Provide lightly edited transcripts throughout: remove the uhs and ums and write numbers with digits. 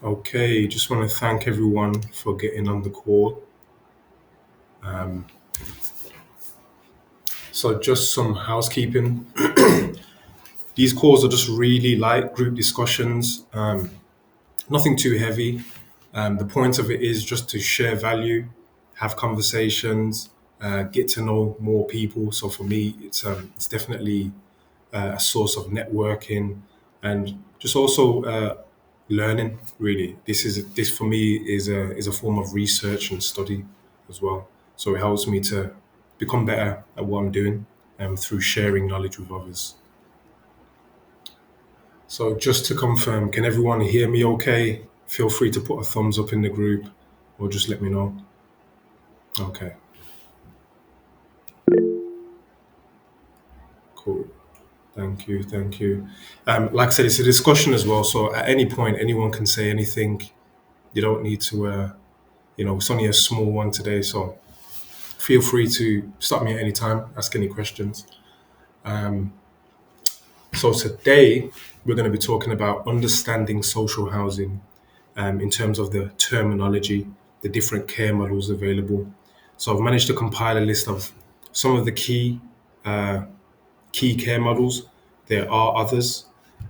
Okay, just want to thank everyone for getting on the call. Um, so, just some housekeeping. These calls are just really light group discussions, nothing too heavy. The point of it is just to share value, have conversations, get to know more people. So, for me, it's definitely a source of networking and just also learning. Really, this for me is a form of research and study as well. So it helps me to become better at what I'm doing through sharing knowledge with others. So just to confirm, can everyone hear me okay? Feel free to put a thumbs up in the group or just let me know. Okay, cool. Thank you, thank you. Like I said, it's a discussion as well. So at any point, anyone can say anything. You don't need to, it's only a small one today. So feel free to stop me at any time, ask any questions. Um, so today, we're going to be talking about understanding social housing in terms of the terminology, the different care models available. So I've managed to compile a list of some of the uh, key care models. There are others,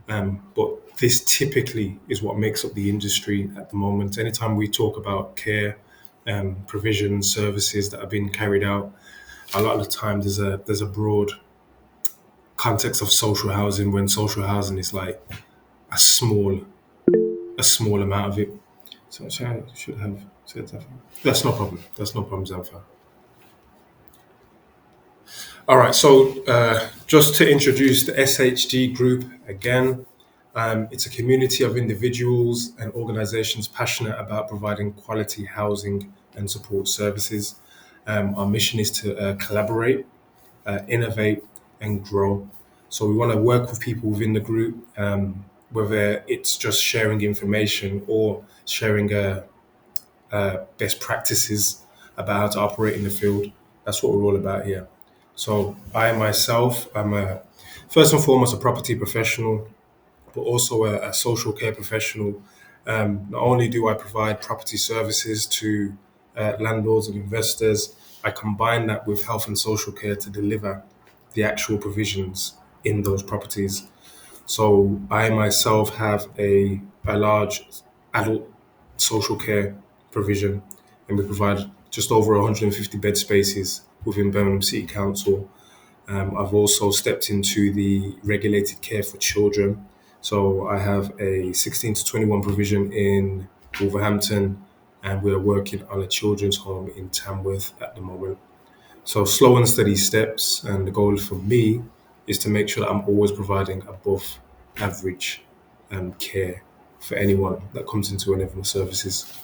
but this typically is what makes up the industry at the moment. Anytime we talk about care, provision, services that are being carried out, a lot of the time there's a broad context of social housing when social housing is like a small a small amount of it. So I should have said that. That's no problem. That's no problem, Zanfa. All right. So just to introduce the SHG group again, it's a community of individuals and organizations passionate about providing quality housing and support services. Our mission is to collaborate, innovate, and grow. So we want to work with people within the group, whether it's just sharing information or sharing best practices about how to operate in the field. That's what we're all about here. So I myself, first and foremost a property professional, but also a social care professional. Not only do I provide property services to landlords and investors, I combine that with health and social care to deliver the actual provisions in those properties. So I myself have a large adult social care provision, and we provide just over 150 bed spaces within Birmingham City Council. I've also stepped into the regulated care for children. So I have a 16 to 21 provision in Wolverhampton, and we're working on a children's home in Tamworth at the moment. So slow and steady steps, and the goal for me is to make sure that I'm always providing above average care for anyone that comes into any of my services.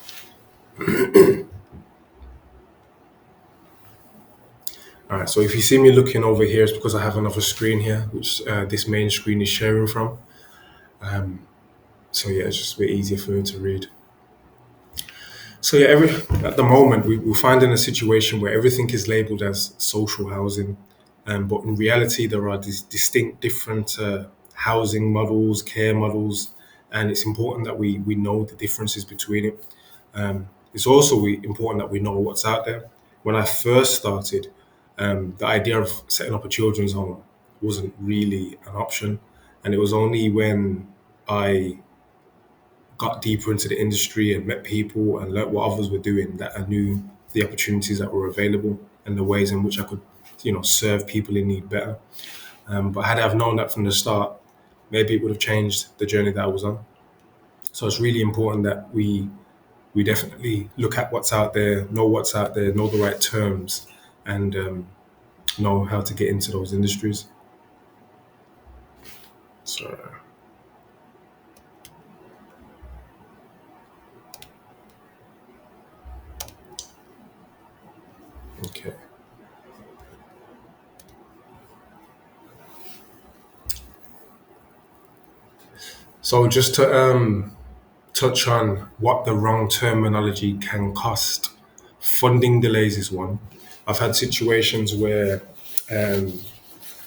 All right, so if you see me looking over here, it's because I have another screen here, which this main screen is sharing from. So yeah, it's just a bit easier for me to read. So yeah, at the moment we're finding a situation where everything is labelled as social housing, but in reality there are these distinct different housing models, care models, and it's important that we know the differences between it. It's also important that we know what's out there. When I first started, the idea of setting up a children's home wasn't really an option, and it was only when I got deeper into the industry and met people and learnt what others were doing that I knew the opportunities that were available and the ways in which I could, serve people in need better. But had I have known that from the start, maybe it would have changed the journey that I was on. So it's really important that we definitely look at what's out there, know the right terms, and know how to get into those industries. So, okay. So just to touch on what the wrong terminology can cost. Funding delays is one. I've had situations where, um,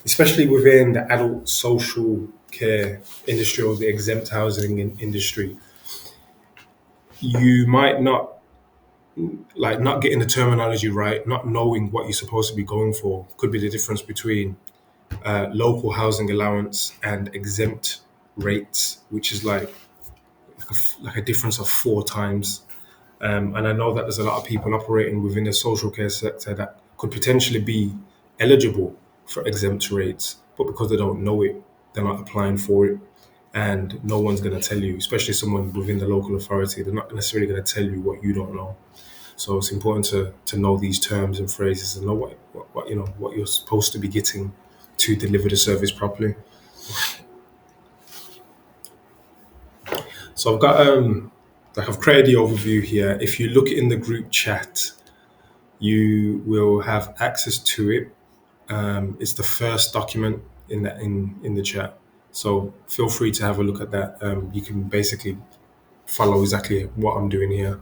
especially within the adult social care industry or the exempt housing industry, you might not getting the terminology right, not knowing what you're supposed to be going for could be the difference between local housing allowance and exempt rates, which is like a difference of 4 times. And I know that there's a lot of people operating within the social care sector that could potentially be eligible for exempt rates, but because they don't know it, they're not applying for it. And no one's going to tell you, especially someone within the local authority, they're not necessarily going to tell you what you don't know. So it's important to know these terms and phrases and know what you know what you're supposed to be getting to deliver the service properly. So I've created the overview here. If you look in the group chat, you will have access to it. It's the first document in the chat. So feel free to have a look at that. You can basically follow exactly what I'm doing here,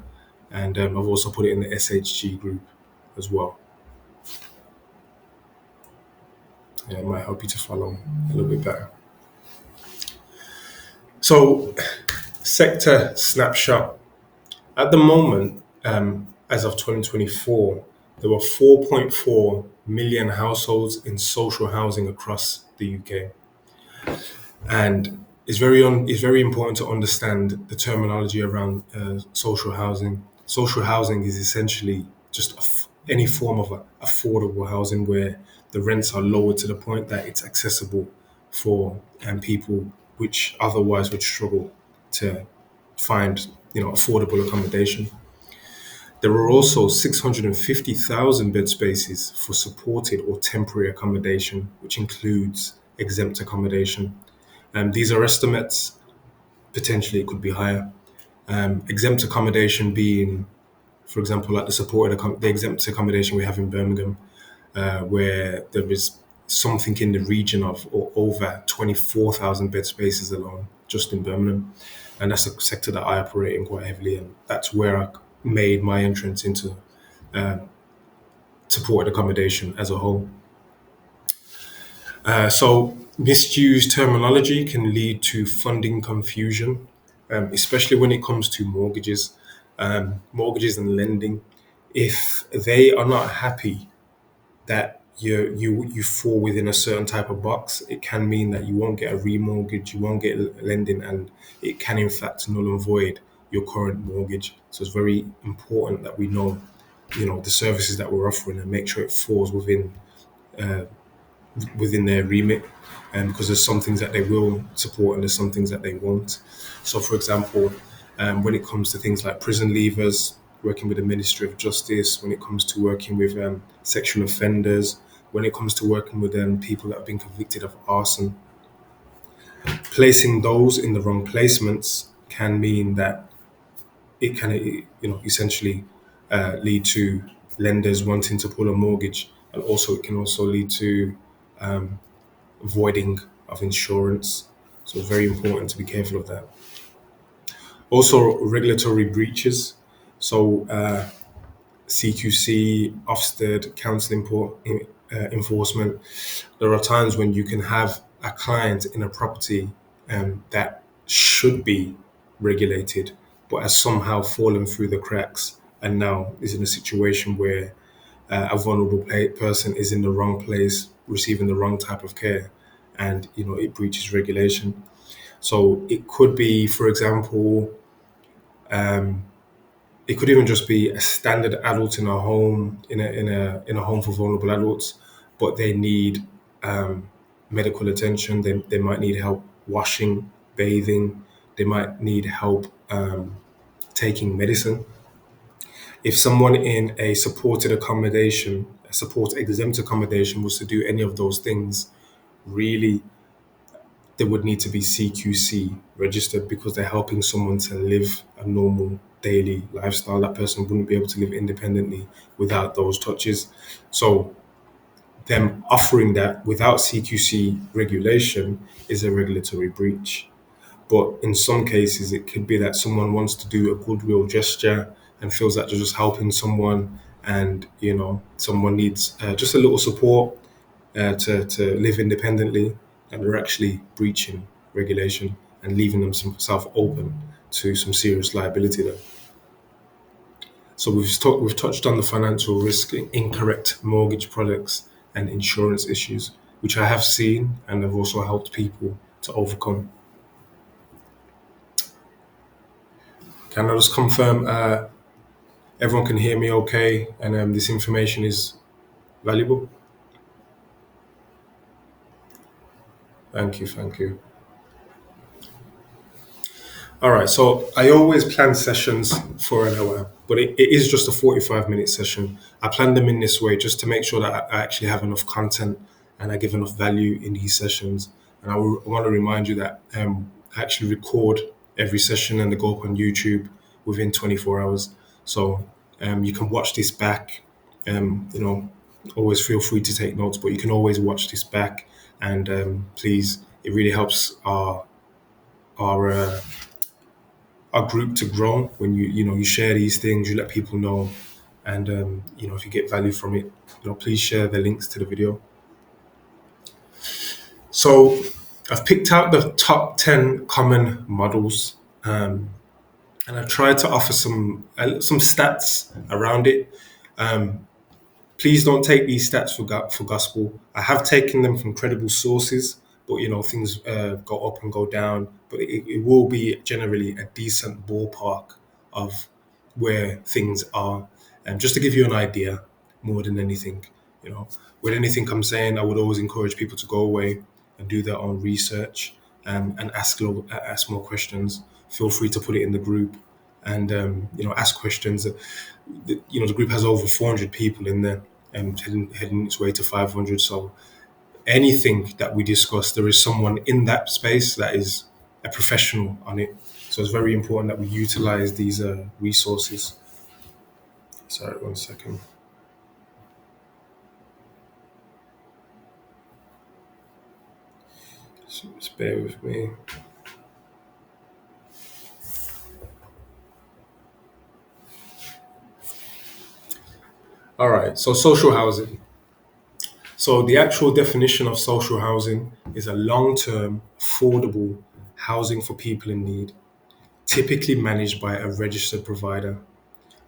and I've also put it in the SHG group as well. Yeah, it might help you to follow a little bit better. So, sector snapshot. At the moment, as of 2024, there were 4.4 million households in social housing across the UK. And it's very important to understand the terminology around social housing. Social housing is essentially just any form of affordable housing where the rents are lowered to the point that it's accessible for people which otherwise would struggle to find affordable accommodation. There are also 650,000 bed spaces for supported or temporary accommodation, which includes exempt accommodation. These are estimates. Potentially, it could be higher. Exempt accommodation being, for example, like the exempt accommodation we have in Birmingham, where there is something in the region of or over 24,000 bed spaces alone just in Birmingham, and that's a sector that I operate in quite heavily, and that's where I made my entrance into supported accommodation as a whole. So misused terminology can lead to funding confusion, especially when it comes to mortgages and lending. If they are not happy that you fall within a certain type of box, it can mean that you won't get a remortgage, you won't get lending, and it can in fact null and void your current mortgage. So it's very important that we know, the services that we're offering and make sure it falls within their remit, and because there's some things that they will support and there's some things that they won't. So, for example, when it comes to things like prison leavers, working with the Ministry of Justice, when it comes to working with sexual offenders, when it comes to working with people that have been convicted of arson, placing those in the wrong placements can mean that it can, essentially lead to lenders wanting to pull a mortgage, and also it can also lead to voiding of insurance. So it's very important to be careful of that. Also, regulatory breaches. So CQC, Ofsted, council enforcement. There are times when you can have a client in a property that should be regulated, but has somehow fallen through the cracks and now is in a situation where a vulnerable person is in the wrong place, receiving the wrong type of care, and it breaches regulation. So it could be, for example, it could even just be a standard adult in a home, in a home for vulnerable adults, but they need medical attention. They might need help washing, bathing. They might need help taking medicine. If someone in a support exempt accommodation was to do any of those things, really they would need to be CQC registered because they're helping someone to live a normal daily lifestyle. That person wouldn't be able to live independently without those touches. So them offering that without CQC regulation is a regulatory breach. But in some cases, it could be that someone wants to do a goodwill gesture and feels that they're just helping someone, and someone needs just a little support to live independently, and they're actually breaching regulation and leaving themselves open to some serious liability there. So we've touched on the financial risk, incorrect mortgage products, and insurance issues, which I have seen and have also helped people to overcome. Can I just confirm everyone can hear me okay and this information is valuable? Thank you, thank you. All right, so I always plan sessions for an hour, but it is just a 45-minute session. I plan them in this way just to make sure that I actually have enough content and I give enough value in these sessions. And I want to remind you that I actually record every session and they go up on YouTube within 24 hours. So you can watch this back. You know, always feel free to take notes, but you can always watch this back. And please, it really helps our our group to grow when you share these things, you let people know, and if you get value from it, please share the links to the video. So I've picked out the top 10 common models, and I've tried to offer some stats around it. Please don't take these stats for gospel. I have taken them from credible sources, but things go up and go down. But it will be generally a decent ballpark of where things are, and just to give you an idea, more than anything, you know, with anything I'm saying, I would always encourage people to go away and do their own research, and ask more questions. Feel free to put it in the group, and ask questions. The group has over 400 people in there, and heading its way to 500. So anything that we discuss, there is someone in that space that is a professional on it. So it's very important that we utilize these resources. Sorry, one second. Just bear with me. All right, so social housing. So the actual definition of social housing is a long-term, affordable housing for people in need, typically managed by a registered provider.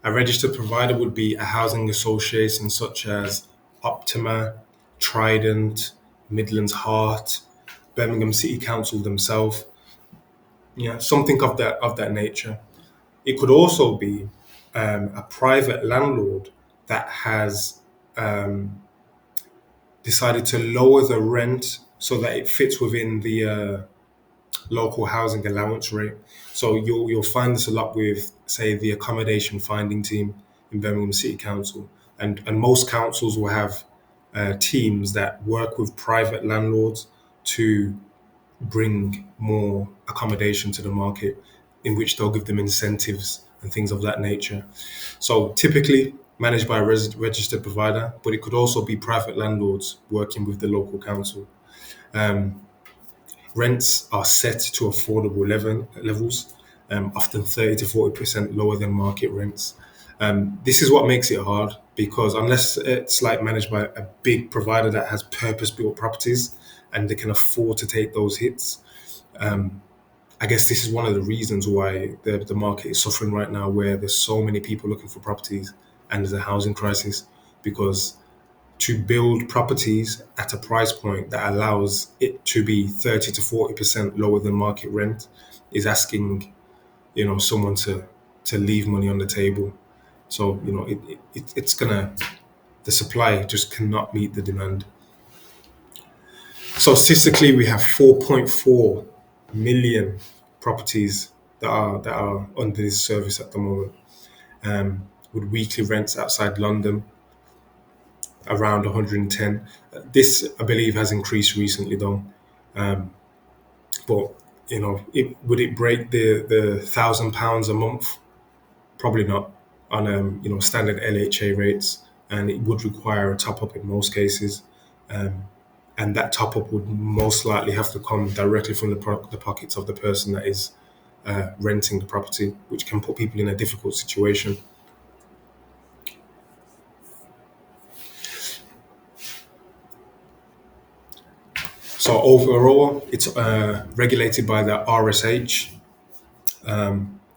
A registered provider would be a housing association such as Optima, Trident, Midlands Heart, Birmingham City Council themselves. Yeah, something of that nature. It could also be a private landlord that has decided to lower the rent so that it fits within the local housing allowance rate. So you'll find this a lot with, say, the accommodation finding team in Birmingham City Council, and most councils will have teams that work with private landlords to bring more accommodation to the market, in which they'll give them incentives and things of that nature. So typically managed by a registered provider, but it could also be private landlords working with the local council. Rents are set to affordable levels, often 30 to 40% lower than market rents. This is what makes it hard, because unless it's like managed by a big provider that has purpose-built properties and they can afford to take those hits, I guess this is one of the reasons why the market is suffering right now, where there's so many people looking for properties and there's a housing crisis, because to build properties at a price point that allows it to be 30 to 40% lower than market rent is asking, someone to leave money on the table. So, it's gonna, the supply just cannot meet the demand. So statistically, we have 4.4 million properties that are under this service at the moment, with weekly rents outside London around 110. This, I believe, has increased recently, though. But would it break the £1,000 a month? Probably not on standard LHA rates, and it would require a top up in most cases. And that top up would most likely have to come directly from the pockets of the person that is renting the property, which can put people in a difficult situation. So overall, it's regulated by the RSH,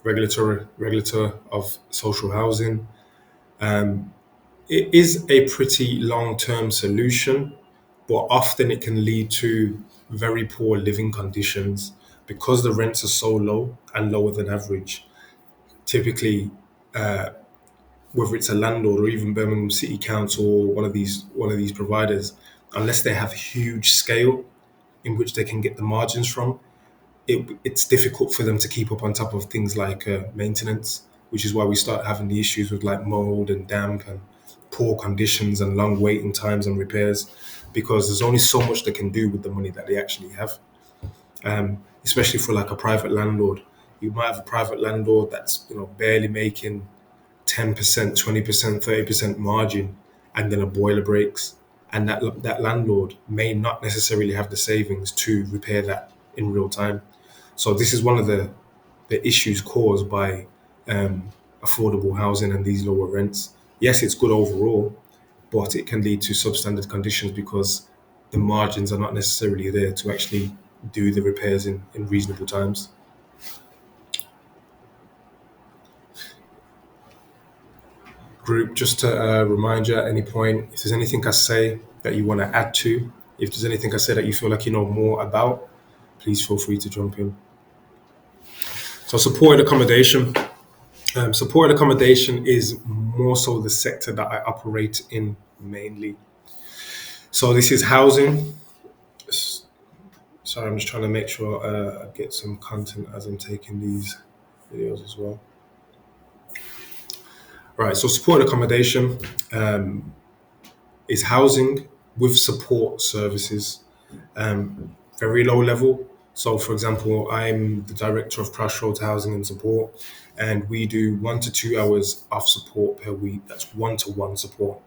regulator of social housing. It is a pretty long-term solution, but often it can lead to very poor living conditions because the rents are so low and lower than average. Typically, whether it's a landlord or even Birmingham City Council or one of these providers, unless they have huge scale in which they can get the margins from, it's difficult for them to keep up on top of things like maintenance, which is why we start having the issues with like mold and damp and poor conditions and long waiting times and repairs, because there's only so much they can do with the money that they actually have. Especially for like a private landlord, you might have a private landlord that's barely making 10%, 20%, 30% margin, and then a boiler breaks, and that landlord may not necessarily have the savings to repair that in real time. So this is one of the issues caused by affordable housing and these lower rents. Yes, it's good overall, but it can lead to substandard conditions because the margins are not necessarily there to actually do the repairs in reasonable times. Group, just to remind you at any point, if there's anything I say that you want to add to, if there's anything I say that you feel like you know more about, please feel free to jump in. So, supported accommodation is more so the sector that I operate in mainly. So, this is housing. Sorry, I'm just trying to make sure I get some content as I'm taking these videos as well. Right, so supported accommodation is housing with support services, very low level. So, for example, I'm the director of Crossroads Housing and Support, and we do 1 to 2 hours of support per week. That's one-to-one support,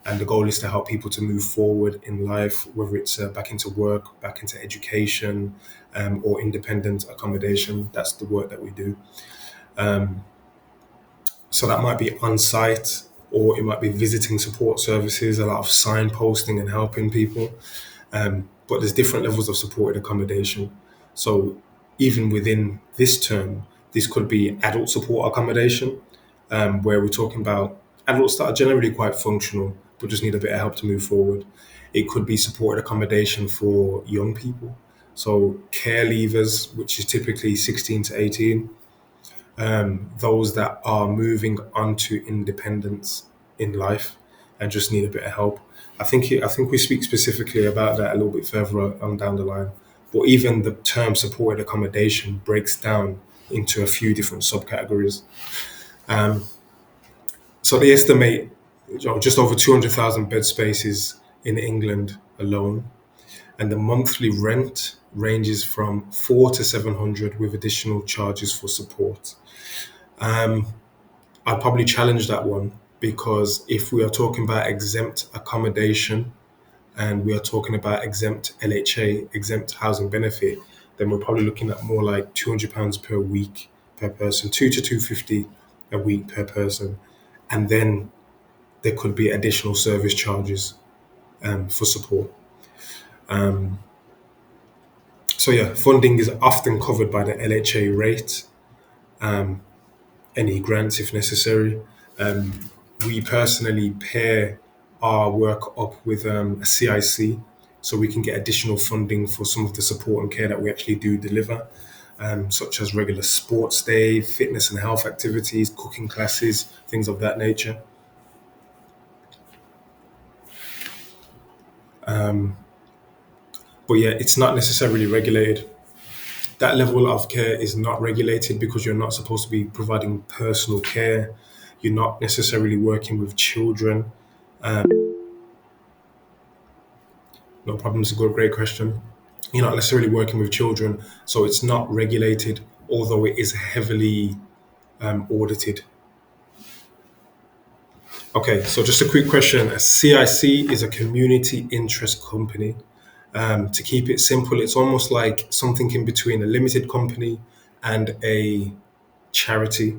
and the goal is to help people to move forward in life, whether it's back into work, back into education, or independent accommodation. That's the work that we do. So that might be on site, or it might be visiting support services, a lot of signposting and helping people. But there's different levels of supported accommodation. So even within this term, this could be adult support accommodation, where we're talking about adults that are generally quite functional but just need a bit of help to move forward. It could be supported accommodation for young people, so care leavers, which is typically 16 to 18, those that are moving onto independence in life and just need a bit of help. I think we speak specifically about that a little bit further on down the line. But even the term supported accommodation breaks down into a few different subcategories. So they estimate just over 200,000 bed spaces in England alone, and the monthly rent ranges from 4 to 700 with additional charges for support. I'd probably challenge that one, because if we are talking about exempt accommodation and we are talking about exempt LHA, exempt housing benefit, then we're probably looking at more like £200 per week per person, 2 to 250 a week per person, and then there could be additional service charges for support. So yeah, funding is often covered by the LHA rate, any grants if necessary. We personally pair our work up with a CIC, so we can get additional funding for some of the support and care that we actually do deliver, such as regular sports day, fitness and health activities, cooking classes, things of that nature. But yeah, it's not necessarily regulated. That level of care is not regulated because you're not supposed to be providing personal care. You're not necessarily working with children. No problem. It's a great question. You're not necessarily working with children, so it's not regulated, although it is heavily audited. Okay, so just a quick question. A CIC is a community interest company. To keep it simple, it's almost like something in between a limited company and a charity.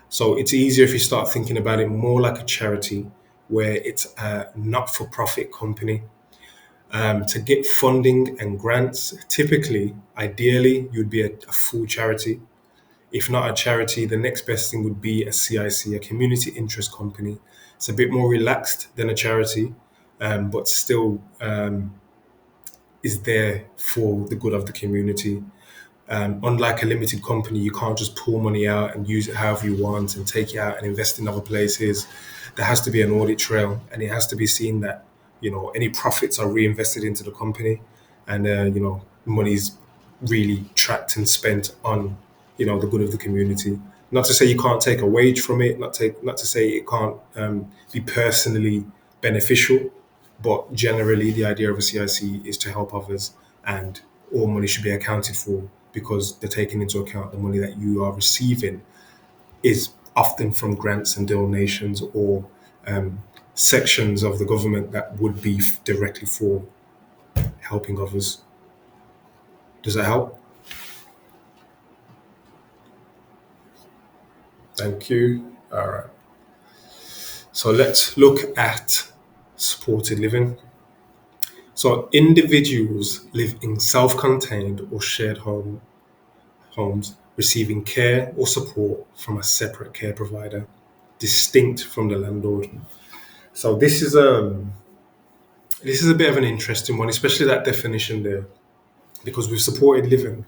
So it's easier if you start thinking about it more like a charity, where it's a not for profit company. To get funding and grants, typically, ideally, you'd be a full charity. If not a charity, the next best thing would be a CIC, a community interest company. It's a bit more relaxed than a charity, but still is there for the good of the community. Unlike a limited company, you can't just pull money out and use it however you want and take it out and invest in other places. There has to be an audit trail, and it has to be seen that any profits are reinvested into the company, and money's really tracked and spent on the good of the community. Not to say you can't take a wage from it, not to say it can't be personally beneficial, but generally, the idea of a CIC is to help others, and all money should be accounted for because they're taking into account the money that you are receiving is often from grants and donations or um, sections of the government that would be directly for helping others. Does that help? Thank you. All right. So let's look at supported living. So individuals live in self-contained or shared homes receiving care or support from a separate care provider, distinct from the landlord. So this is a bit of an interesting one, especially that definition there, because with supported living,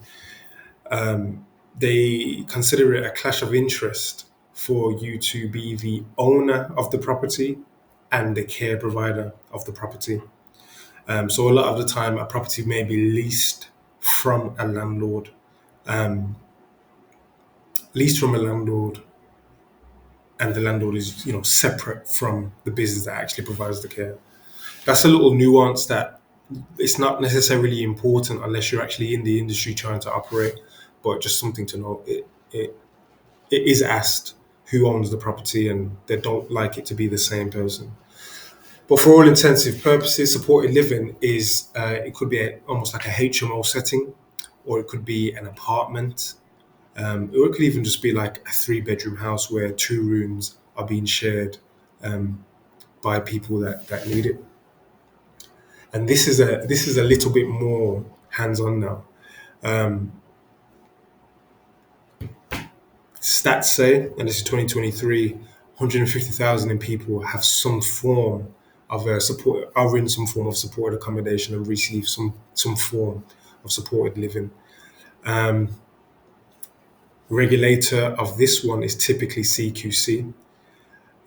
they consider it a clash of interest for you to be the owner of the property and the care provider of the property. So a lot of the time, a property may be leased from a landlord, leased from a landlord and the landlord is separate from the business that actually provides the care. That's a little nuance that it's not necessarily important unless you're actually in the industry trying to operate, but just something to know. It is asked who owns the property, and they don't like it to be the same person. But for all intensive purposes, supported living is it could be almost like a HMO setting, or it could be an apartment. Or it could even just be like a three-bedroom house where two rooms are being shared by people that need it. And this is a little bit more hands-on now. Um, Stats say, and this is 2023, 150,000 people have some form of support, are in some form of supported accommodation and receive some form of supported living. Um, Regulator of this one is typically CQC,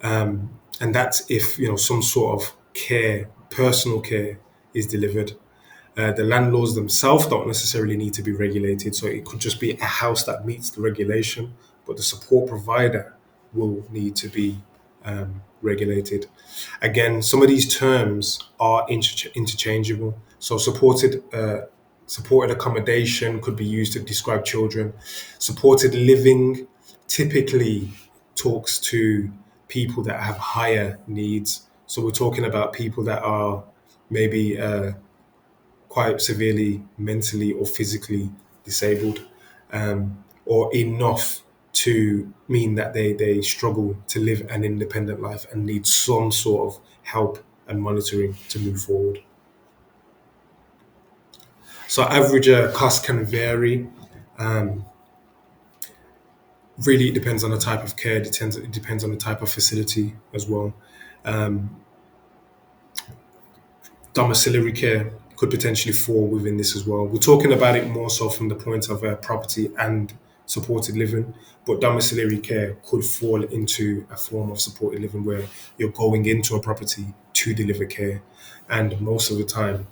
and that's if some sort of care, personal care, is delivered. The landlords themselves don't necessarily need to be regulated, so it could just be a house that meets the regulation, but the support provider will need to be regulated. Again, some of these terms are interchangeable. So supported accommodation could be used to describe children. Supported living typically talks to people that have higher needs. So we're talking about people that are maybe quite severely mentally or physically disabled, or enough to mean that they struggle to live an independent life and need some sort of help and monitoring to move forward. So average cost can vary. Um, Really, it depends on the type of care. It depends on the type of facility as well. Um, Domiciliary care could potentially fall within this as well. We're talking about it more so from the point of property and supported living, but domiciliary care could fall into a form of supported living where you're going into a property to deliver care, and most of the time,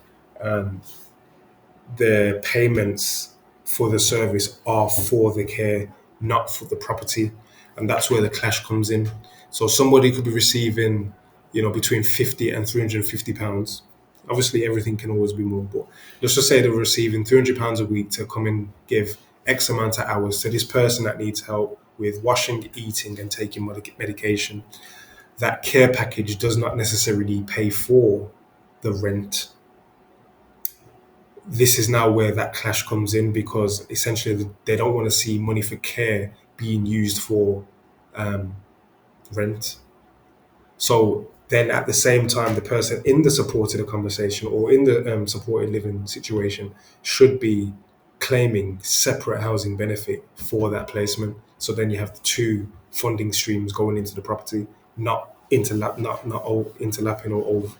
the payments for the service are for the care, not for the property. And that's where the clash comes in. So somebody could be receiving, between 50 and £350. Obviously, everything can always be more, but let's just say they're receiving £300 a week to come and give X amount of hours to this person that needs help with washing, eating, and taking medication. That care package does not necessarily pay for the rent. This is now where that clash comes in because essentially they don't want to see money for care being used for rent. So then at the same time, the person in the supported accommodation or in the supported living situation should be claiming separate housing benefit for that placement. So then you have the two funding streams going into the property, not not all interlapping or all,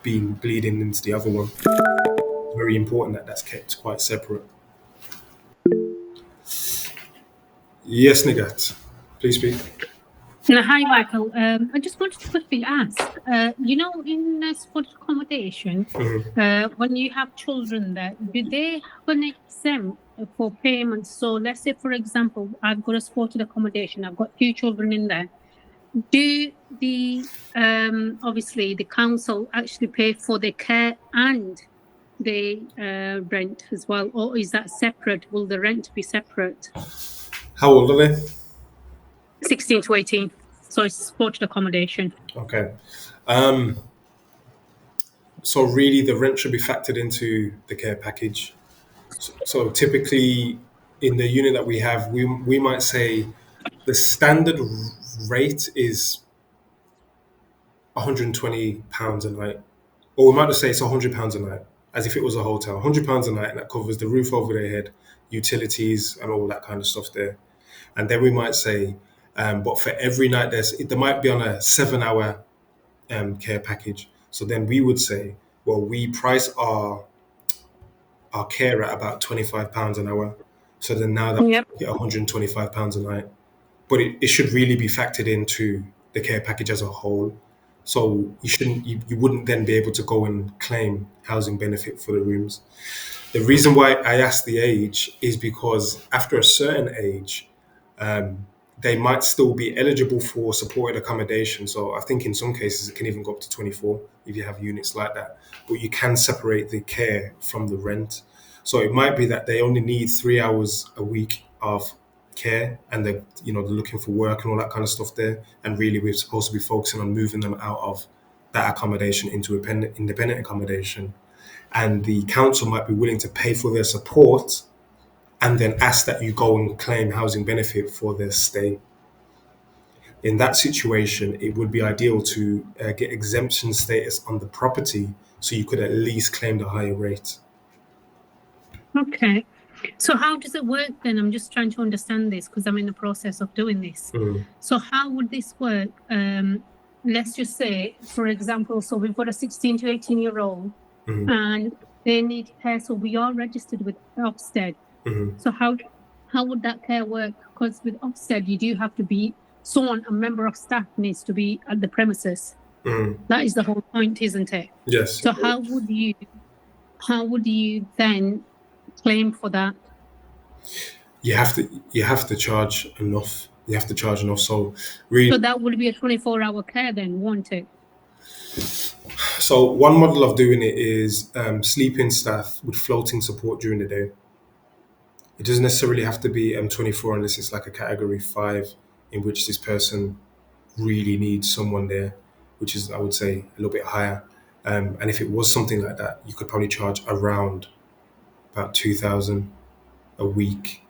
being bleeding into the other one. It's very important that that's kept quite separate. Yes, Nigat, please speak. No, hi, Michael. I just wanted to quickly ask, in supported accommodation, when you have children there, do they have an exempt for payments? So let's say, for example, I've got a supported accommodation, I've got two children in there. Do the obviously the council actually pay for the care and the rent as well, or is that separate? Will the rent be separate? How old are they? 16 to 18. So it's supported accommodation. Okay. So really, the rent should be factored into the care package. So typically, in the unit that we have, we might say the standard rate is £120 a night, or we might just say it's £100 a night, as if it was a hotel. £100 a night, and that covers the roof over their head, utilities, and all that kind of stuff there. And then we might say, but for every night, there might be on a 7 hour care package. So then we would say, well, we price our care at about £25 an hour. So then now that Yep. we get £125 a night, but it should really be factored into the care package as a whole. So you wouldn't then be able to go and claim housing benefit for the rooms. The reason why I asked the age is because after a certain age, um, they might still be eligible for supported accommodation. So I think in some cases it can even go up to 24 if you have units like that. But you can separate the care from the rent. So it might be that they only need 3 hours a week of care, and they're looking for work and all that kind of stuff there. And really, we're supposed to be focusing on moving them out of that accommodation into independent accommodation. And the council might be willing to pay for their support and then ask that you go and claim housing benefit for their stay. In that situation, it would be ideal to get exemption status on the property so you could at least claim the higher rate. Okay. So how does it work then? I'm just trying to understand this because I'm in the process of doing this. So how would this work? Let's just say, for example, so we've got a 16 to 18-year-old and they need care. So we are registered with Ofsted. So how would that care work? Because with Ofsted, you do have to be a member of staff needs to be at the premises. That is the whole point, isn't it? Yes. So how would you then claim for that? You have to charge enough. You have to charge enough. So really, So that would be a 24-hour care then, won't it? so one model of doing it is sleeping staff with floating support during the day. It doesn't necessarily have to be 24 unless it's like a category 5 in which this person really needs someone there, which is, I would say, a little bit higher. And if it was something like that, you could probably charge around about 2,000 a week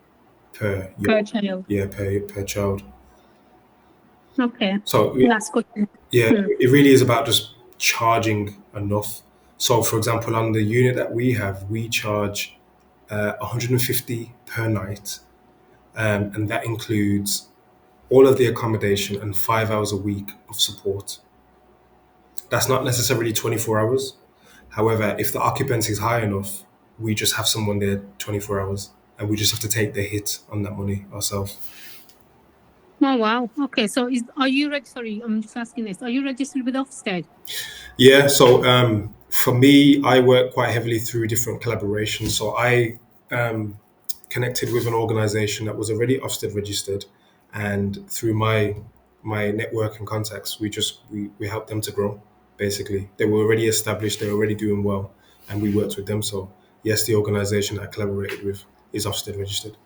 per child. Yeah, per child. Okay. So That's good. yeah, it really is about just charging enough. So, for example, on the unit that we have, we charge 150 per night, and that includes all of the accommodation and 5 hours a week of support. That's not necessarily 24 hours. However, if the occupancy is high enough, we just have someone there 24 hours, and we just have to take the hit on that money ourselves. Oh wow. Okay. So are you sorry, I'm just asking this. Are you registered with Ofsted? Yeah, so for me, I work quite heavily through different collaborations. So I connected with an organization that was already Ofsted registered, and through my network and contacts, we helped them to grow. Basically, they were already established, they were already doing well, and we worked with them. So yes, the organization I collaborated with is Ofsted registered.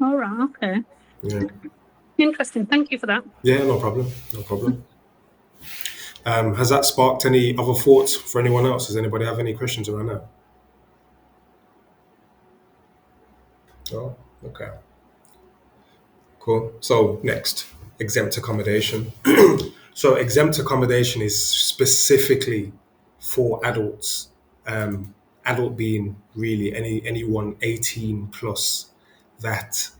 All right. Okay. Yeah. Interesting. Thank you for that. Yeah, no problem. No problem. Has that sparked any other thoughts for anyone else? Does anybody have any questions around that? Oh, okay. Cool. So next, exempt accommodation. So exempt accommodation is specifically for adults adult being really anyone 18 plus that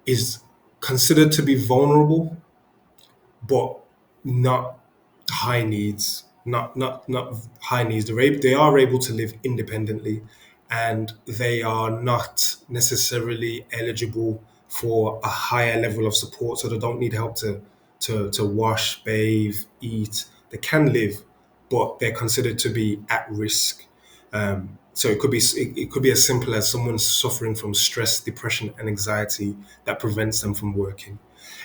is considered to be vulnerable, but not high needs, not high needs. They are able to live independently, and they are not necessarily eligible for a higher level of support. So they don't need help to wash, bathe, eat. They can live, but they're considered to be at risk. So it could be as simple as someone suffering from stress, depression, and anxiety that prevents them from working.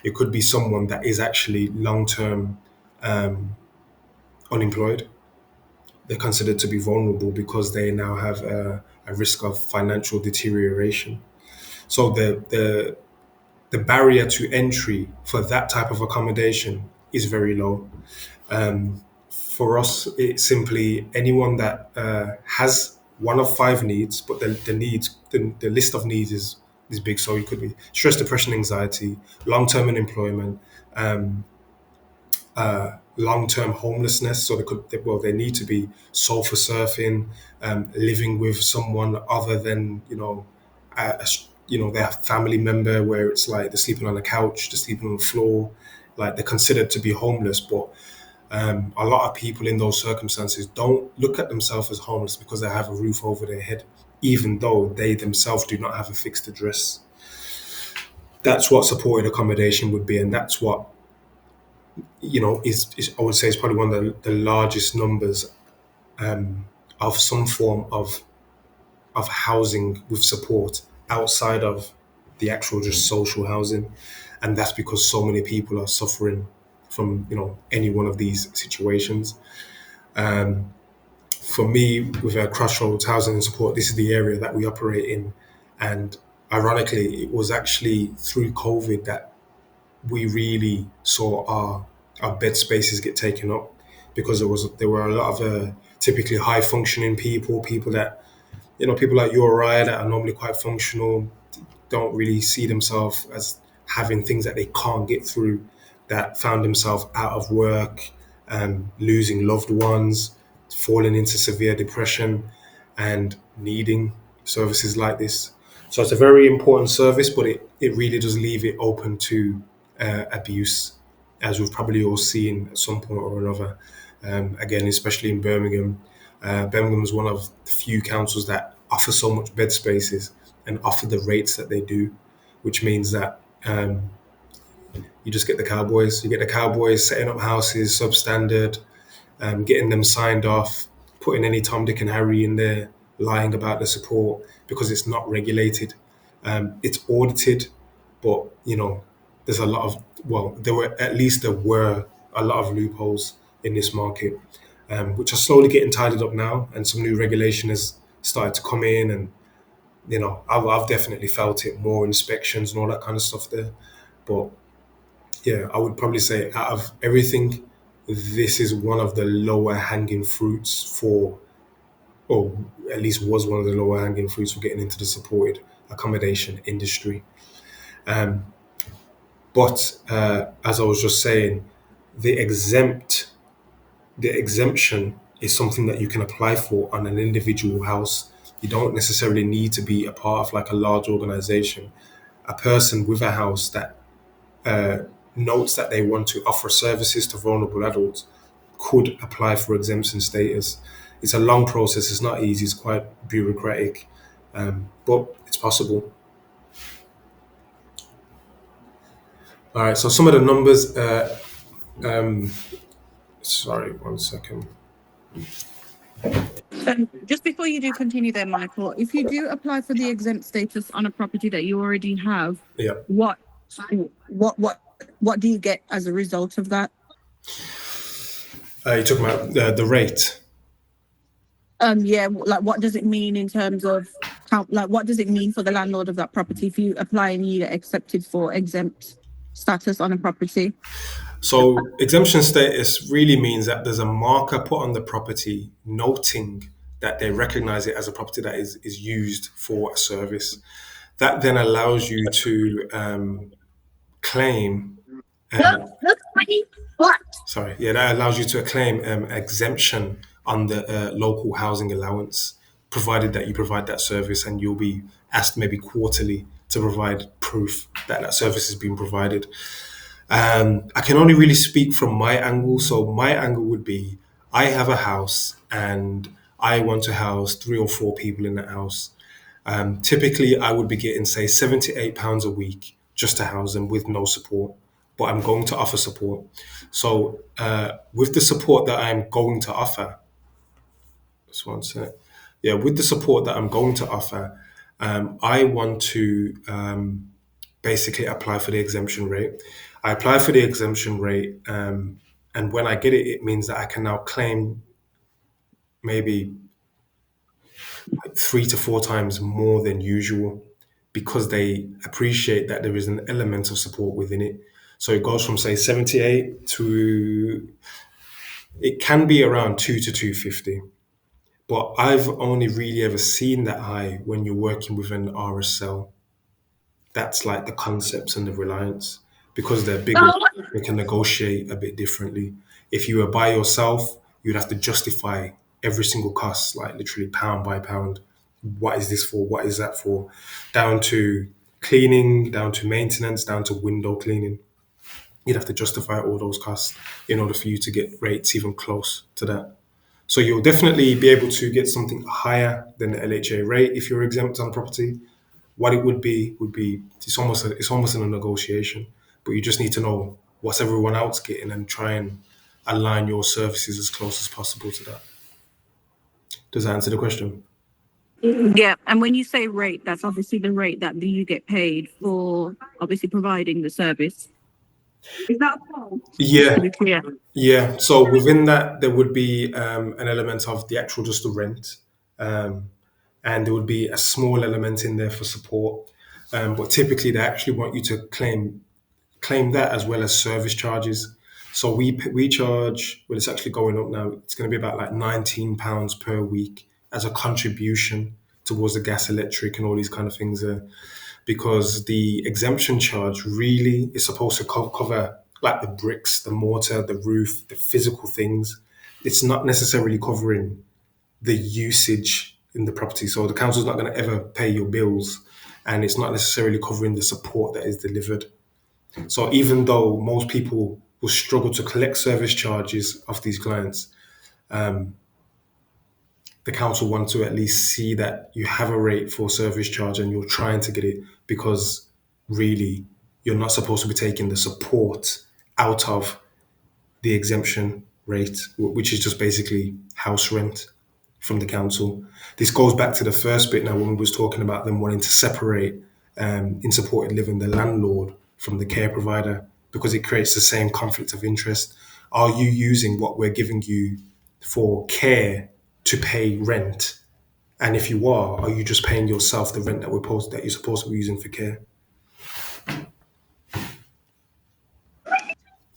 It could be someone that is actually long term unemployed. They're considered to be vulnerable because they now have a risk of financial deterioration. So the barrier to entry for that type of accommodation is very low. For us, it's simply anyone that has one of five needs, but the list of needs is big. So it could be stress, depression, anxiety, long term unemployment, long-term homelessness. So they need to be sofa surfing, living with someone other than their family member, where it's like they're sleeping on the couch, they're sleeping on the floor, like they're considered to be homeless. But a lot of people in those circumstances don't look at themselves as homeless because they have a roof over their head, even though they themselves do not have a fixed address. That's what supported accommodation would be, and that's what is I would say is probably one of the largest numbers of some form of housing with support outside of the actual just social housing, and that's because so many people are suffering from any one of these situations. For me, with Crossroads Housing and Support, this is the area that we operate in, and ironically, it was actually through COVID that we really saw our bed spaces get taken up because there were a lot of typically high functioning people that people like you or I that are normally quite functional don't really see themselves as having things that they can't get through, that found themselves out of work, losing loved ones, falling into severe depression, and needing services like this. So it's a very important service, but it really does leave it open to abuse, as we've probably all seen at some point or another. Again, especially in Birmingham. Birmingham is one of the few councils that offer so much bed spaces and offer the rates that they do, which means that you just get the cowboys. You get the cowboys setting up houses substandard, getting them signed off, putting any Tom, Dick, and Harry in there, lying about the support because it's not regulated. It's audited, but there's a lot of there were a lot of loopholes in this market, which are slowly getting tidied up now, and some new regulation has started to come in, and I've definitely felt it, more inspections and all that kind of stuff there. But yeah, I would probably say out of everything, this is one of the lower hanging fruits or at least was one of the lower hanging fruits for getting into the supported accommodation industry. Um, but as I was just saying, the exempt the exemption is something that you can apply for on an individual house. You don't necessarily need to be a part of like a large organization. A person with a house that notes that they want to offer services to vulnerable adults could apply for exemption status. It's a long process. It's not easy. It's quite bureaucratic, but it's possible. All right. So some of the numbers. Sorry, one second. Just before you do continue there, Michael, if you do apply for the exempt status on a property that you already have, Yeah. what what do you get as a result of that? You're talking about the rate. Yeah, like what does it mean in terms of how, like what does it mean for the landlord of that property if you apply and you get accepted for exempt status on a property? So exemption status really means that there's a marker put on the property noting that they recognize it as a property that is used for a service. That then allows you to claim, Look, sorry, yeah, that allows you to claim exemption under local housing allowance, provided that you provide that service, and you'll be asked maybe quarterly to provide proof that that service is being provided. I can only really speak from my angle. So my angle would be, I have a house and I want to house 3 or 4 people in that house. Typically, I would be getting, say, £78 a week just to house them with no support, but I'm going to offer support. So, with the support that I'm going to offer, just one sec. Yeah, with the support that I'm going to offer, I want to basically apply for the exemption rate. I apply for the exemption rate, and when I get it, it means that I can now claim maybe 3 to 4 times more than usual, because they appreciate that there is an element of support within it. So it goes from, say, 78 to, it can be around 2 to 250. But I've only really ever seen that high when you're working with an RSL. That's like the concepts and the reliance. Because they're bigger, they can negotiate a bit differently. If you were by yourself, you'd have to justify every single cost, like literally pound by pound. What is this for? What is that for? Down to cleaning, down to maintenance, down to window cleaning. You'd have to justify all those costs in order for you to get rates even close to that. So you'll definitely be able to get something higher than the LHA rate if you're exempt on property. What it would be it's almost in a negotiation, but you just need to know what's everyone else getting and try and align your services as close as possible to that. Does that answer the question? Yeah, and when you say rate, that's obviously the rate that you get paid for obviously providing the service. Is that Yeah, to be clear? yeah. So within that, there would be an element of the actual just the rent, um, and there would be a small element in there for support. But typically, they actually want you to claim that as well as service charges. So we charge, well, it's actually going up now. It's going to be about like £19 per week as a contribution towards the gas, electric, and all these kind of things. Because the exemption charge really is supposed to cover like the bricks, the mortar, the roof, the physical things. It's not necessarily covering the usage in the property. So the council's not going to ever pay your bills, and it's not necessarily covering the support that is delivered. So even though most people will struggle to collect service charges of these clients, the council want to at least see that you have a rate for service charge and you're trying to get it, because really you're not supposed to be taking the support out of the exemption rate, which is just basically house rent from the council. This goes back to the first bit now when we was talking about them wanting to separate in supported living the landlord from the care provider, because it creates the same conflict of interest. Are you using what we're giving you for care to pay rent? And if you are you just paying yourself the rent that you're supposed to be using for care?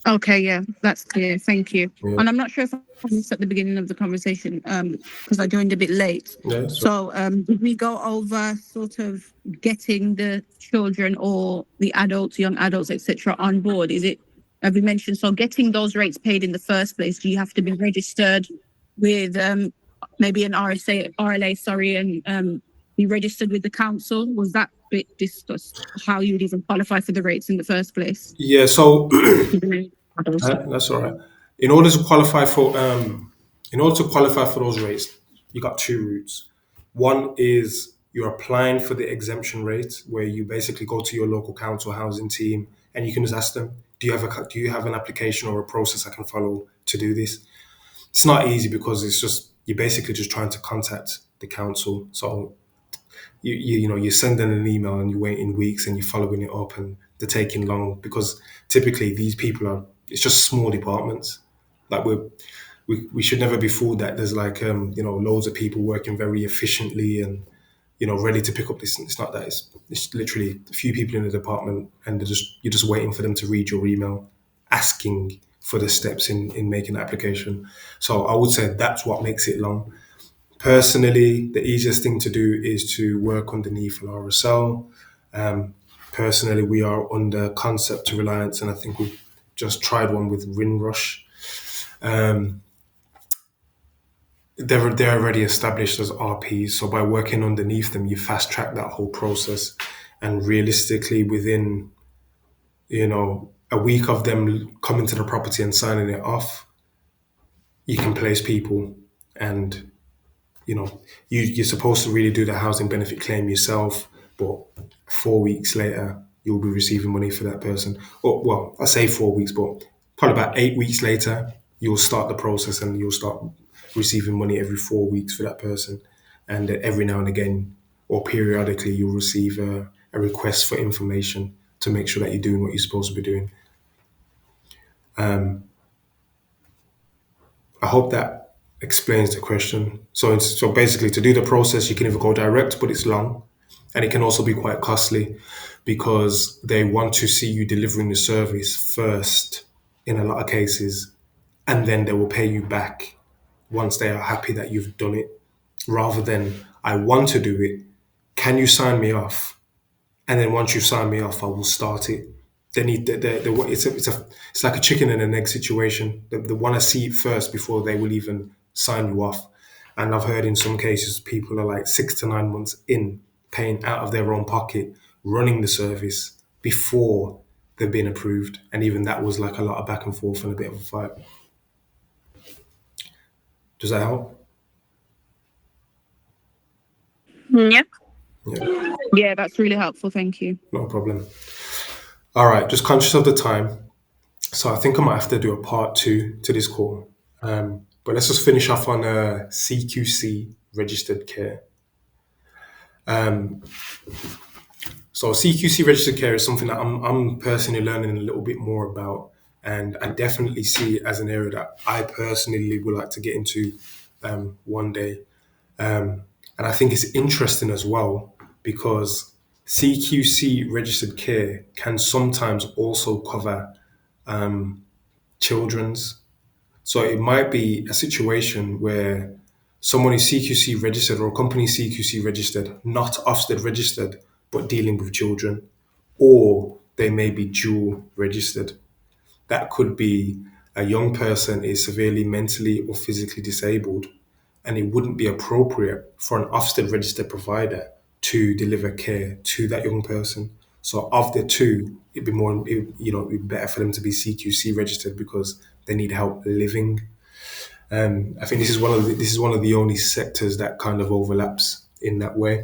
Okay, yeah, that's clear. Thank you. Yeah. And I'm not sure if I missed at the beginning of the conversation, because I joined a bit late. Yeah. So, did we go over sort of getting the children or the adults, young adults, etc., on board? Have you mentioned, so getting those rates paid in the first place, do you have to be registered with maybe an RLA, sorry, and be registered with the council? Was that bit discussed, how you'd even qualify for the rates in the first place? Yeah. So that's all right. In order to qualify for those rates, you got two routes. One is you're applying for the exemption rate, where you basically go to your local council housing team and you can just ask them, do you have an application or a process I can follow to do this? It's not easy, because it's just, you're basically just trying to contact the council. So you're sending an email and you're waiting weeks and you're following it up, and they're taking long, because typically these people it's just small departments. Like we should never be fooled that there's like loads of people working very efficiently and ready to pick up this. It's not that. It's literally a few people in the department, and you're just waiting for them to read your email asking for the steps in making the application. So I would say that's what makes it long. Personally, the easiest thing to do is to work underneath an RSL. Personally, we are under Concept to Reliance, and I think we've just tried one with Windrush. they're already established as RPs. So by working underneath them, you fast track that whole process, and realistically, within a week of them coming to the property and signing it off, you can place people, and you're supposed to really do the housing benefit claim yourself, but 4 weeks later, you'll be receiving money for that person. Or, well, I say 4 weeks, but probably about 8 weeks later, you'll start the process and you'll start receiving money every 4 weeks for that person. And every now and again, or periodically, you'll receive a request for information to make sure that you're doing what you're supposed to be doing. I hope that explains the question. So basically, to do the process, you can either go direct, but it's long, and it can also be quite costly because they want to see you delivering the service first in a lot of cases, and then they will pay you back once they are happy that you've done it, rather than I want to do it. Can you sign me off? And then once you sign me off, I will start it. They need it's like a chicken and an egg situation. They want to see it first before they will even sign you off. And I've heard in some cases people are like 6 to 9 months in, paying out of their own pocket, running the service before they've been approved. And even that was like a lot of back and forth and a bit of a fight. Does that help? Yep. Yeah, Yeah, that's really helpful. Thank you. no problem. All right, just conscious of the time. So I think I might have to do a part 2 to this call. But let's just finish off on CQC registered care. So CQC registered care is something that I'm personally learning a little bit more about, and I definitely see it as an area that I personally would like to get into one day. And I think it's interesting as well because CQC registered care can sometimes also cover children's. So it might be a situation where someone is CQC registered or a company is CQC registered, not Ofsted registered, but dealing with children, or they may be dual registered. That could be a young person is severely mentally or physically disabled, and it wouldn't be appropriate for an Ofsted registered provider to deliver care to that young person. So of the two, it'd be better for them to be CQC registered because they need help living. I think this is one of the only sectors that kind of overlaps in that way.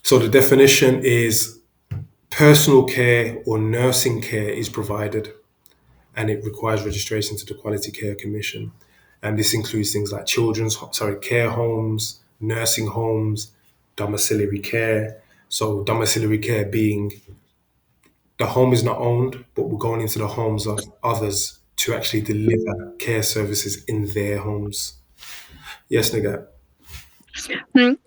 So the definition is personal care or nursing care is provided, and it requires registration to the Quality Care Commission. And this includes things like care homes, nursing homes, domiciliary care. So domiciliary care being the home is not owned, but we're going into the homes of others to actually deliver care services in their homes. Yes, Nagat.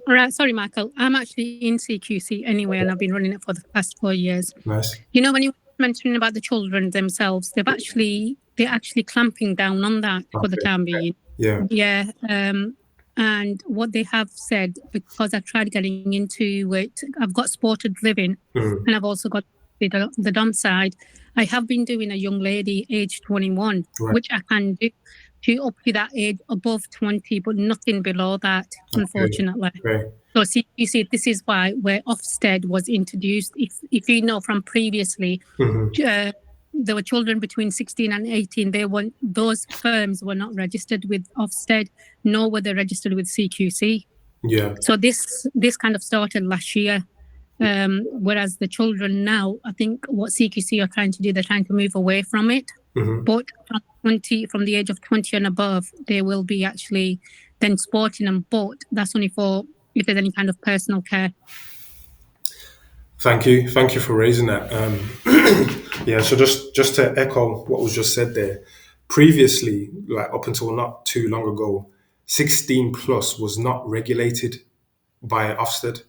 Right, sorry, Michael. I'm actually in CQC anyway, and I've been running it for the past 4 years. Nice. When you were mentioning about the children themselves, they're actually clamping down on that for the time being. Yeah. Yeah. And what they have said, because I've tried getting into it, I've got supported living, and I've also got the dom side. I have been doing a young lady age 21, Right. which I can do to up to that age above 20, but nothing below that, unfortunately. Okay. So you see, this is why where Ofsted was introduced. If you know from previously, there were children between 16 and 18. Those firms were not registered with Ofsted, nor were they registered with CQC. Yeah. So this kind of started last year. Whereas the children now, I think what CQC are trying to do, they're trying to move away from it. But from the age of 20 and above, they will be actually then supporting them. But that's only for if there's any kind of personal care. Thank you for raising that. Yeah, so just to echo what was just said there, previously, like up until not too long ago, 16 plus was not regulated by Ofsted.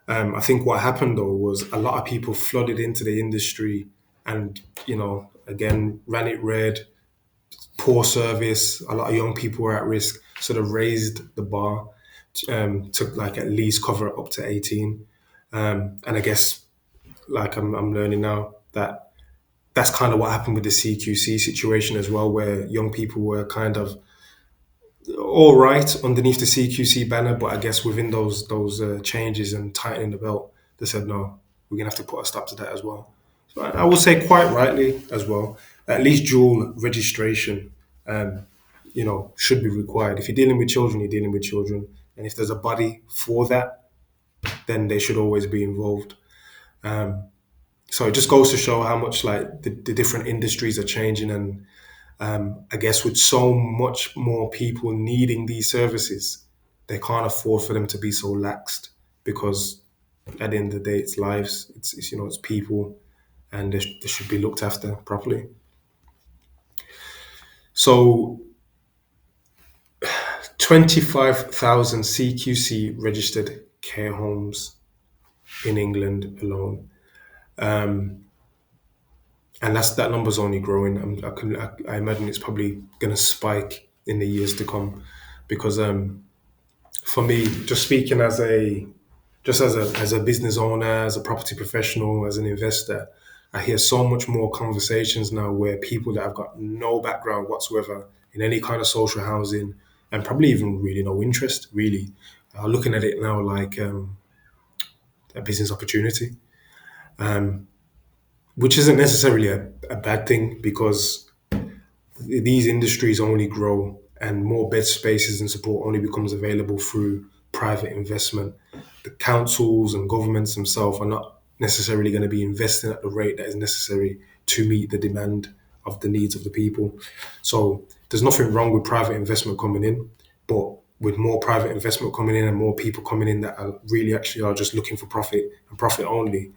I think what happened though was a lot of people flooded into the industry and, again, ran it red, poor service. A lot of young people were at risk. So they raised the bar to like at least cover it up to 18. And I guess like I'm learning now that that's kind of what happened with the CQC situation as well, where young people were kind of all right underneath the CQC banner, but I guess within those changes and tightening the belt, they said no, we're gonna have to put a stop to that as well. So I would say quite rightly as well. At least dual registration, should be required. If you're dealing with children, you're dealing with children, and if there's a body for that, then they should always be involved. So it just goes to show how much like the different industries are changing, and I guess with so much more people needing these services, they can't afford for them to be so laxed because at the end of the day, it's lives, it's people, and they should be looked after properly. So 25,000 CQC registered care homes in England alone. And that number's only growing. I imagine it's probably going to spike in the years to come, because for me, just speaking as a business owner, as a property professional, as an investor, I hear so much more conversations now where people that have got no background whatsoever in any kind of social housing, and probably even really no interest, really, are looking at it now like a business opportunity, which isn't necessarily a bad thing, because these industries only grow and more bed spaces and support only becomes available through private investment. The councils and governments themselves are not necessarily going to be investing at the rate that is necessary to meet the demand of the needs of the people. So there's nothing wrong with private investment coming in, but with more private investment coming in and more people coming in that are really actually are just looking for profit and profit only,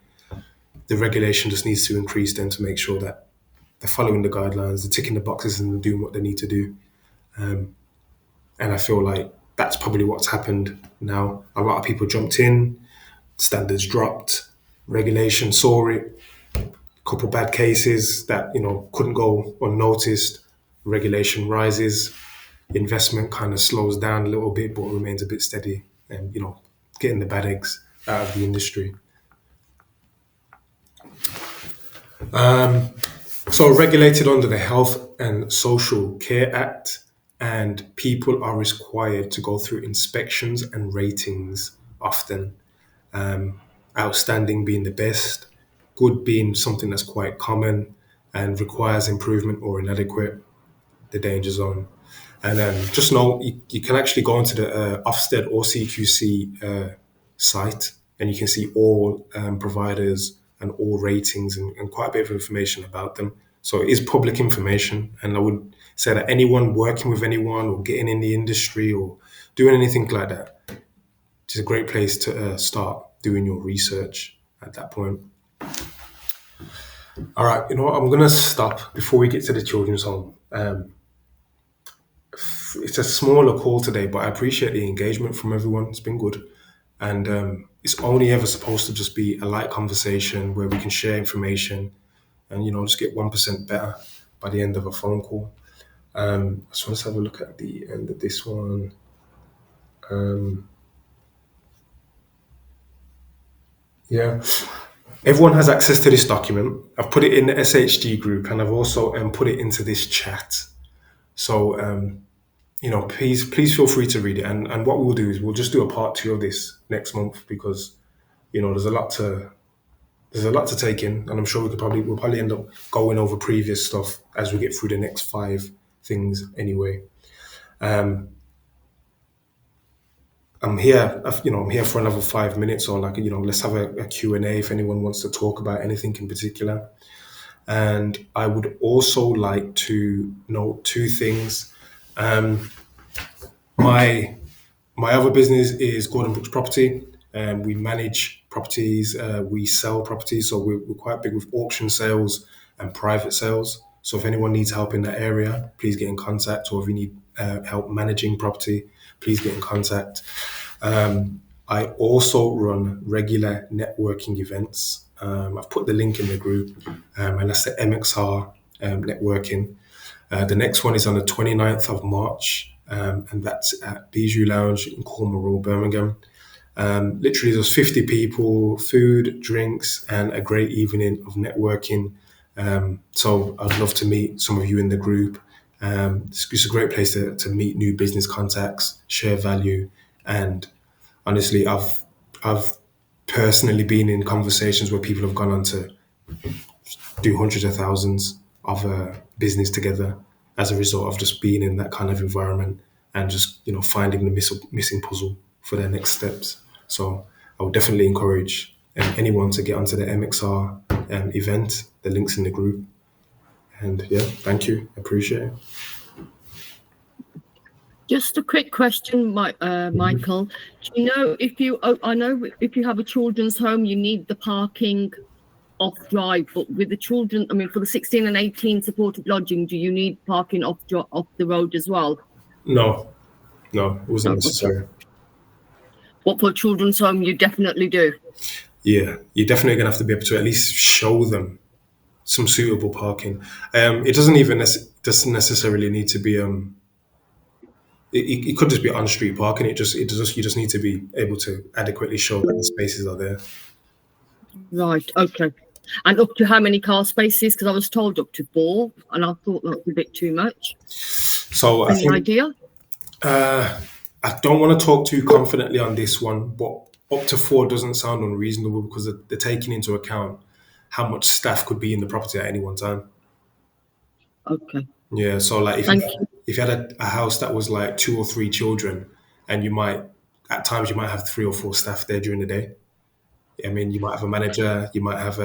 the regulation just needs to increase then to make sure that they're following the guidelines, they're ticking the boxes, and they're doing what they need to do. And I feel like that's probably what's happened now. A lot of people jumped in, standards dropped, regulation saw it, a couple bad cases that couldn't go unnoticed. Regulation rises, investment kind of slows down a little bit, but remains a bit steady, and getting the bad eggs out of the industry. So regulated under the Health and Social Care Act, and people are required to go through inspections and ratings often. Outstanding being the best, good being something that's quite common and requires improvement or inadequate, the danger zone. And just know you can actually go into the Ofsted or CQC site, and you can see all providers and all ratings, and quite a bit of information about them. So it is public information, and I would say that anyone working with anyone or getting in the industry or doing anything like that, it's a great place to start doing your research at that point. All right, I'm going to stop before we get to the children's home. It's a smaller call today, but I appreciate the engagement from everyone. It's been good. And it's only ever supposed to just be a light conversation where we can share information and, just get 1% better by the end of a phone call. So let's have a look at the end of this one. Yeah. Everyone has access to this document. I've put it in the SHG group, and I've also put it into this chat. So, please feel free to read it. And what we'll do is we'll just do a part 2 of this next month, because, there's a lot to take in, and I'm sure we'll probably end up going over previous stuff as we get through the next 5 things anyway. I'm here for another 5 minutes, or let's have a Q&A if anyone wants to talk about anything in particular. And I would also like to note 2 things. My other business is Gordon Brooks Property. We manage properties, we sell properties, so we're quite big with auction sales and private sales. So if anyone needs help in that area, please get in contact, or if you need help managing property, please get in contact. I also run regular networking events. I've put the link in the group, and that's the MXR networking. The next one is on the 29th of March, and that's at Bijou Lounge in Cornwall Road, Birmingham. Literally, there's 50 people, food, drinks, and a great evening of networking. So I'd love to meet some of you in the group It's a great place to meet new business contacts, share value, and honestly, I've personally been in conversations where people have gone on to do hundreds of thousands of business together as a result of just being in that kind of environment and just finding the missing puzzle for their next steps. So I would definitely encourage anyone to get onto the MXR event. The links in the group. And yeah, thank you. Appreciate it. Just a quick question, Michael. Do you know if you? I know if you have a children's home, you need the parking off drive, but with the children, I mean, for the 16 and 18 supported lodging, do you need parking off the road as well? No, it wasn't necessary. Okay. What for children's home, you definitely do. Yeah, you're definitely gonna have to be able to at least show them some suitable parking. It doesn't necessarily need to be it could just be on street parking. You just need to be able to adequately show that the spaces are there. Right. Okay. And up to how many car spaces? Because I was told up to 4, and I thought that was a bit too much. So Any idea? I don't want to talk too confidently on this one, but up to 4 doesn't sound unreasonable because they're taking into account how much staff could be in the property at any one time. Okay. Yeah, so like if you had a house that was like 2 or 3 children, and at times you might have 3 or 4 staff there during the day. I mean, you might have a manager, you might have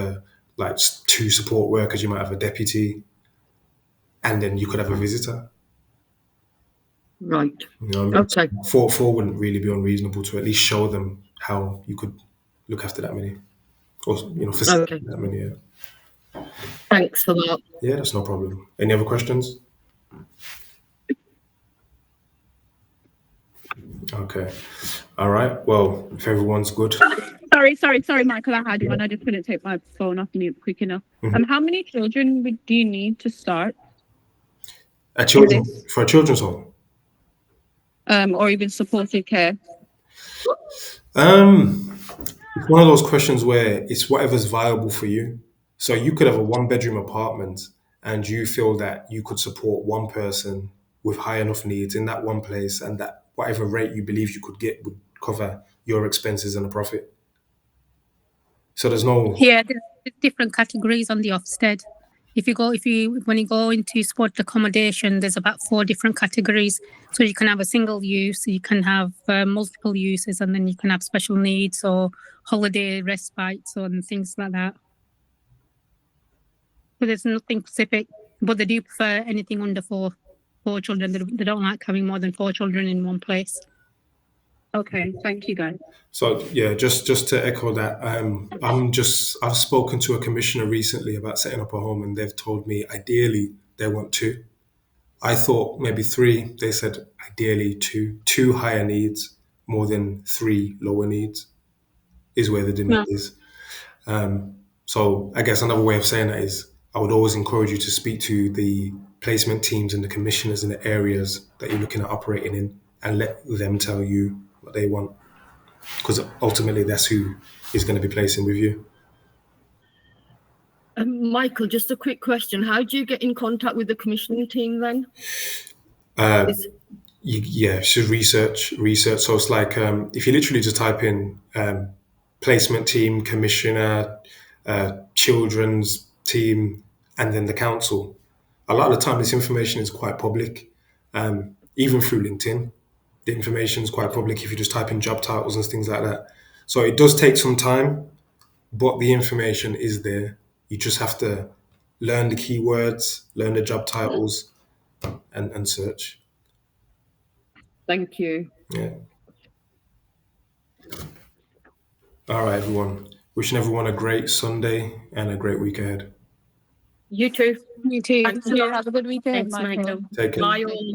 2 support workers, you might have a deputy, and then you could have a visitor. Right. You know what I mean? Okay. 4 wouldn't really be unreasonable to at least show them how you could look after that many, or facilitate that many. Yeah. Thanks for that. Yeah, that's no problem. Any other questions? Okay. All right. Well, if everyone's good. Sorry, Michael. I had one. I just couldn't take my phone off mute quick enough. How many children do you need to start? For a children's home? Or even supported care? It's one of those questions where it's whatever's viable for you. So you could have a 1-bedroom apartment and you feel that you could support one person with high enough needs in that one place, and that whatever rate you believe you could get would cover your expenses and a profit. So there's no... Yeah, there's different categories on the Ofsted. When you go into supported accommodation, there's about 4 different categories. So you can have a single use, you can have multiple uses, and then you can have special needs or holiday respites and things like that. So there's nothing specific, but they do prefer anything under 4 children. They don't like having more than 4 children in one place. Okay, thank you, guys. So yeah, just to echo that, I've spoken to a commissioner recently about setting up a home, and they've told me ideally they want 2. I thought maybe 3. They said ideally 2. 2 higher needs, more than 3 lower needs, is where the limit is. So I guess another way of saying that is I would always encourage you to speak to the placement teams and the commissioners in the areas that you're looking at operating in, and let them tell you what they want, because ultimately that's who is going to be placing with you. Michael, just a quick question. How do you get in contact with the commissioning team then? You should research. So it's like if you literally just type in placement team, commissioner, children's team, and then the council, a lot of the time this information is quite public, even through LinkedIn. The information is quite public if you just type in job titles and things like that. So it does take some time, but the information is there. You just have to learn the keywords, learn the job titles, and search. Thank you. Yeah. All right, everyone. Wishing everyone a great Sunday and a great week ahead. You too. You too. Thanks a lot. Have a good weekend, Thanks, Michael. Michael. Take care. Bye all.